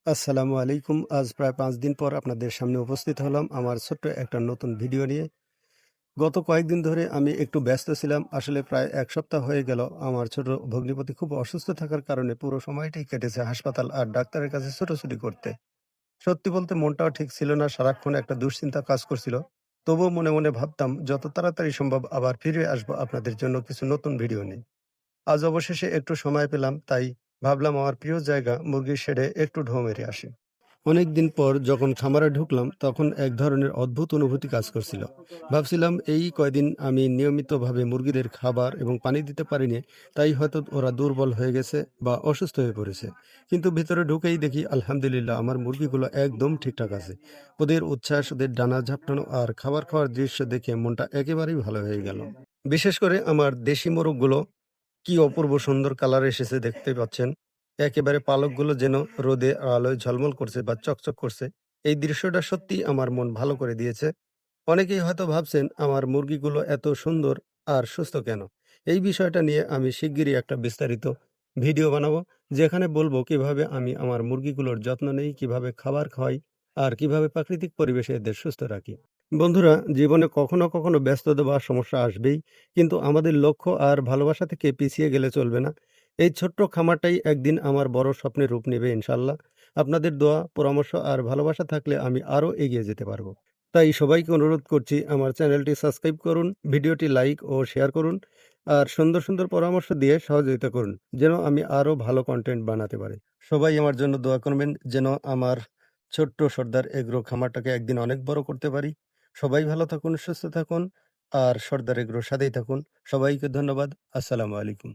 আসসালামু আলাইকুম। আজ প্রায় ৫ দিন পর আপনাদের সামনে উপস্থিত হলাম আমার ছোট্ট একটা নতুন ভিডিও নিয়ে। গত কয়েকদিন ধরে আমি একটু ব্যস্ত ছিলাম। আসলে প্রায় ১ সপ্তাহ হয়ে গেল আমার ছোট ভগ্নিপতি খুব অসুস্থ থাকার কারণে পুরো সময়টাই কেটেছে হাসপাতাল আর ডাক্তারের কাছে ছোটাছুটি করতে। সত্যি বলতে মনটাও ঠিক ছিল না, সারাক্ষণ একটা দুশ্চিন্তা কাজ করছিল। তবুও মনে, মনে ভাবতাম যত তাড়াতাড়ি সম্ভব আবার ফিরে আসবো আপনাদের জন্য কিছু নতুন ভিডিও নিয়ে। আজ অবশেষে একটু সময় পেলাম, তাই ভাবলাম আমার প্রিয় জায়গা মুরগির শেডে একটু ঢোঁ মেরে আসি। অনেকদিন পর যখন খামারে ঢুকলাম তখন এক ধরনের অদ্ভুত অনুভূতি কাজ করছিল। ভাবছিলাম এই কয়দিন আমি নিয়মিতভাবে মুরগিদের খাবার এবং পানি দিতে পারিনি, তাই হয়তো ওরা দুর্বল হয়ে গেছে বা অসুস্থ হয়ে পড়েছে। কিন্তু ভিতরে ঢুকেই দেখি আলহামদুলিল্লাহ আমার মুরগিগুলো একদম ঠিকঠাক আছে। ওদের উচ্ছ্বাস, ওদের ডানা ঝাপটানো আর খাবার খাওয়ার দৃশ্য দেখে মনটা একেবারেই ভালো হয়ে গেল। বিশেষ করে আমার দেশি মোরগগুলো কি অপূর্ব সুন্দর কালার এসেছে দেখতে পাচ্ছেন। একেবারে পালকগুলো যেন রোদে আলোয় ঝলমল করছে বা চকচক করছে। এই দৃশ্যটা সত্যিই আমার মন ভালো করে দিয়েছে। অনেকেই হয়তো ভাবছেন আমার মুরগিগুলো এত সুন্দর আর সুস্থ কেন? এই বিষয়টা নিয়ে আমি শিগগিরই একটা বিস্তারিত ভিডিও বানাবো, যেখানে বলবো কিভাবে আমি আমার মুরগিগুলোর যত্ন নেই, কিভাবে খাবার খাওয়াই আর কিভাবে প্রাকৃতিক পরিবেশে এদের সুস্থ রাখি। বন্ধুরা, জীবনে কখনো কখনো ব্যস্ততা বা সমস্যা আসবেই, কিন্তু আমাদের লক্ষ্য আর ভালোবাসা থেকে পিছিয়ে গেলে চলবে না। এই ছোট্ট খামারটাই একদিন আমার বড় স্বপ্নের রূপ নেবে ইনশাল্লাহ। আপনাদের দোয়া, পরামর্শ আর ভালোবাসা থাকলে আমি আরও এগিয়ে যেতে পারবো। তাই সবাইকে অনুরোধ করছি আমার চ্যানেলটি সাবস্ক্রাইব করুন, ভিডিওটি লাইক ও শেয়ার করুন আর সুন্দর সুন্দর পরামর্শ দিয়ে সহযোগিতা করুন, যেন আমি আরও ভালো কন্টেন্ট বানাতে পারি। সবাই আমার জন্য দোয়া করবেন যেন আমার ছোট্ট সর্দার এগ্রো খামারটাকে একদিন অনেক বড় করতে পারি। সবাই ভালো থাকুন, সুস্থ থাকুন আর সর্দার এগ্রোর সাথেই থাকুন। সবাইকে ধন্যবাদ। আসসালামু আলাইকুম।